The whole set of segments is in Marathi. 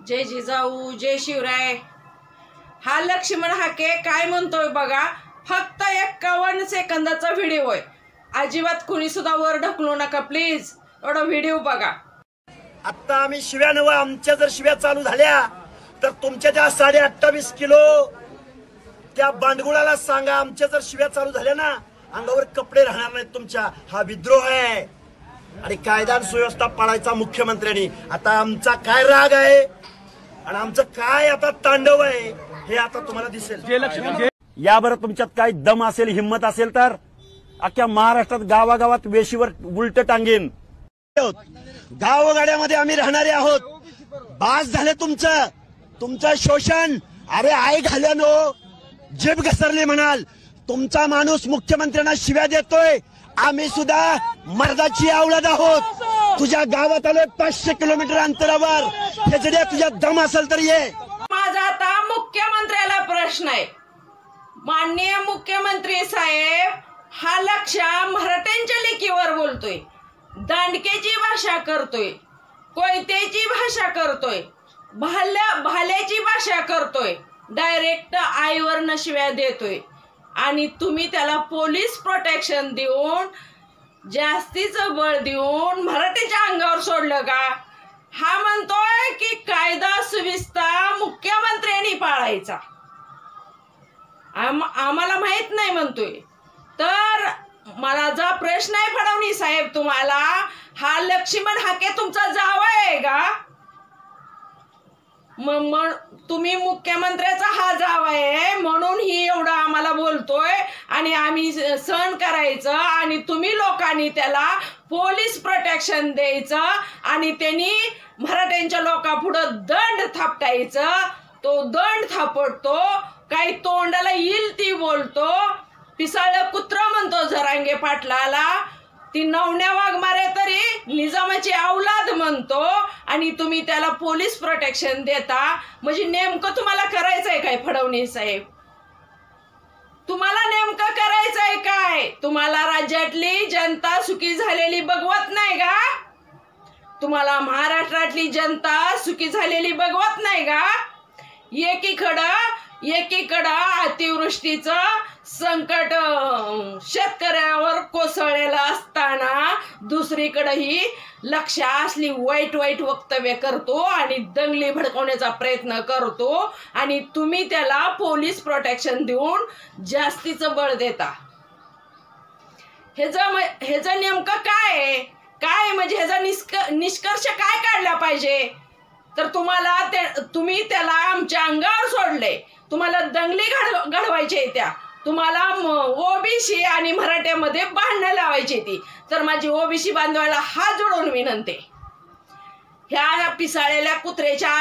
जय जिजाऊ जय शिवराय। हा लक्ष्मण हाके काय म्हणतोय बघा। फक्त 51 सेकंदाचा व्हिडिओ आहे। अजिबात कुणी सुद्धा वर ढकलू नका प्लीज। एवढा व्हिडिओ बघा। आता आम्ही शिव्या नव आमच्या जर शिव्या चालू झाल्या तर तुमच्या त्या 28.5 किलो त्या बांडगुळाला सांगा। आमच्या जर शिव्या चालू झाल्या ना अंगावर कपडे राहणार नाहीत तुमच्या। हा विद्रोह आहे आणि कायदा आणि सुव्यवस्था पाळायचा मुख्यमंत्र्यांनी। आता आमचा काय राग आहे आणि आमचं काय आता तांडव आहे हे आता तुम्हाला दिसेल। यावर तुमच्यात काय दम असेल हिम्मत असेल तर अख्ख्या महाराष्ट्रात गावागावात वेशीवर उलट टांगेन। गावगाड्यामध्ये आम्ही राहणारे आहोत। बास झाले तुमचं शोषण। अरे आई घाल्यानो जीभ घसरली म्हणाल। तुमचा माणूस मुख्यमंत्र्यांना शिव्या देतोय। आम्ही सुद्धा मर्दाची औलाद आहोत। तुझ्या गावात आलोय 500 किलोमीटर अंतरावर। हे जरी तुझ्या दम असेल तर ये। माझा आता मुख्यमंत्र्याला प्रश्न आहे। माननीय मुख्यमंत्री साहेब, हा लक्ष्या मराठ्यांच्या लेकीवर बोलतोय, दांडकेची भाषा करतोय, कोयतेची भाषा करतोय, भाल्याची भाषा करतोय, डायरेक्ट आईवर नशिव्या देतोय आणि तुम्ही त्याला पोलीस प्रोटेक्शन देऊन जास्तीचं बळ देऊन मराठीच्या अंगावर सोडलं का? हा म्हणतोय की कायदा सुव्यवस्था मुख्यमंत्र्यांनी पाळायचा। आम्हाला माहित नाही म्हणतोय। तर माझा प्रश्न आहे फडणवीस साहेब तुम्हाला, हा लक्ष्मण हाके तुमचा जावई आहे का? तुम्ही मुख्यमंत्र्याचा हा जावई आहे म्हणून ही एवढं आम्हाला बोलतोय आणि आम्ही सहन करायचं आणि तुम्ही लोकांनी त्याला पोलीस प्रोटेक्शन द्यायचं आणि त्यांनी मराठ्यांच्या लोकांपुढं दंड थापटायचं। तो दंड थापटतो, काही तोंडाला येईल ती बोलतो, पिसाळं कुत्र म्हणतो जरांगे पाटलाला, ती नवण्या वाघमारे तरी निजामाची औलाद म्हणतो आणि तुम्ही त्याला पोलीस प्रोटेक्शन देता। म्हणजे नेमकं तुम्हाला करायचंय काय फडणवीस साहेब? तुम्हाला नेमकं करायचंय काय? तुम्हाला राज्यातली जनता सुखी झालेली बघवत नाही का? तुम्हाला महाराष्ट्रातली जनता सुखी झालेली बघवत नाही का? एकीकडं अतिवृष्टीचं संकट शेतकऱ्यावर कोसळलेलं असताना दुसरीकडे ही लक्ष असली वाईट वक्तव्य करतो आणि दंगली भडकवण्याचा प्रयत्न करतो आणि तुम्ही त्याला पोलीस प्रोटेक्शन देऊन जास्तीचं बळ देता। ह्याचं नेमकं काय म्हणजे ह्याचा निष्कर्ष काय काढला पाहिजे? तर तुम्ही त्याला आमच्या अंगावर सोडले। तुम्हाला दंगली घडवायची त्या, तुम्हाला ओबीसी आणि मराठ्यामध्ये भांडणं लावायची ती। तर माझी ओबीसी बांधवाला हात जोडून विनंती, ह्या पिसाळलेल्या कुत्र्याच्या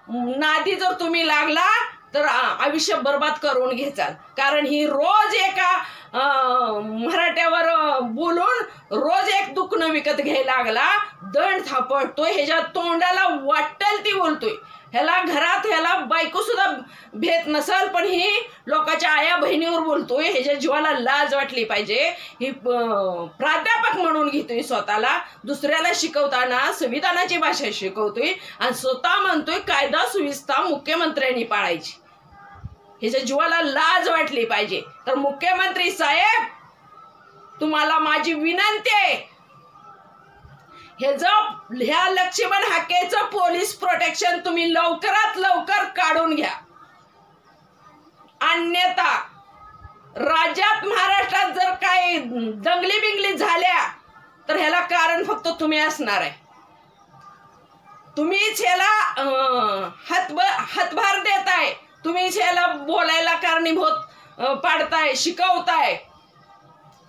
नादी जर तुम्ही लागला तर आयुष्य बर्बाद करून घ्याल। कारण ही रोज एका मराठ्यावर बोलून रोज एक दुखणं विकत घ्यायला लागला, दंड थापटतोय, ह्याच्या तोंडाला वाटेल ती बोलतोय। ह्याला बायको सुद्धा भेट नसल पण ही लोकांच्या आया बहिणीवर बोलतोय। ह्याच्या जीवाला लाज वाटली पाहिजे। ही प्राध्यापक म्हणून घेतोय स्वतःला, दुसऱ्याला शिकवताना संविधानाची भाषा शिकवतोय आणि स्वतः म्हणतोय कायदा सुव्यवस्था मुख्यमंत्र्यांनी पाळायची। ह्याच्या जीवाला लाज वाटली पाहिजे। तर मुख्यमंत्री साहेब तुम्हाला माझी विनंती आहे, ह्या लक्ष्मण हाकेचं पोलीस प्रोटेक्शन तुम्ही लवकरात लवकर काढून घ्या। अन्यथा राज्यात महाराष्ट्रात जर काही दंगली बिंगली झाल्या तर ह्याला कारण फक्त तुम्ही असणार आहे। तुम्हीच ह्याला हातभार देताय, तुम्हीच ह्याला बोलायला कारणीभूत पाडताय, शिकवताय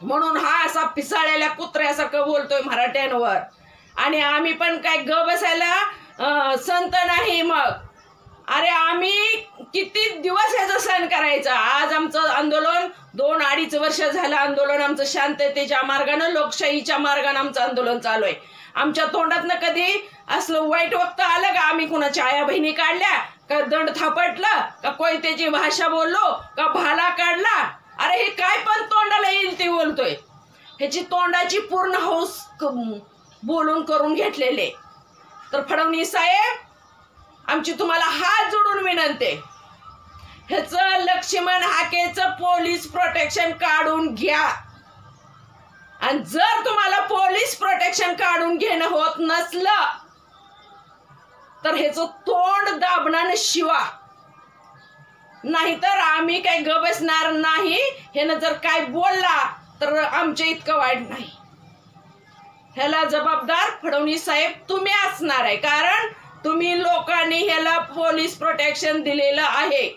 म्हणून हा असा पिसाळलेल्या कुत्र्यासारखं बोलतोय मराठ्यांवर। आणि आम्ही पण काय बसायला संत नाही। मग अरे आम्ही किती दिवस ह्याचं सहन करायचं? आज आमचं आंदोलन 2-2.5 वर्ष झालं आंदोलन आमचं शांततेच्या मार्गानं, लोकशाहीच्या मार्गानं आमचं आंदोलन चालू आहे। आमच्या तोंडातनं कधी असलं वाईट वक्त आलं का? आम्ही कुणाच्या आया बहिणी काढल्या का? दंड थापटलं का? कोयतेची भाषा बोललो का? भाला काढला? अरे हे काय पण तोंडाला येईल ते बोलतोय। ह्याची तोंडाची पूर्ण हौस बोलून करून घेतलेले। तर फडणवीस साहेब आमची तुम्हाला हात जोडून विनंती आहे, ह्याचं लक्ष्मण हाकेचं पोलीस प्रोटेक्शन काढून घ्या. आणि जर तुम्हाला पोलीस प्रोटेक्शन काढून घेणं होत नसलं तर ह्याचं तोंड दाबणानं शिवा, नाहीतर आम्ही काही ग बसणार नाही. ह्यानं जर काय बोलला तर आमच्या इतकं वाईट नाही. ह्याला जबाबदार फडणवीस साहेब तुम्ही असणार आहे, कारण तुम्ही लोकांनी ह्याला पोलीस प्रोटेक्शन दिलेलं आहे.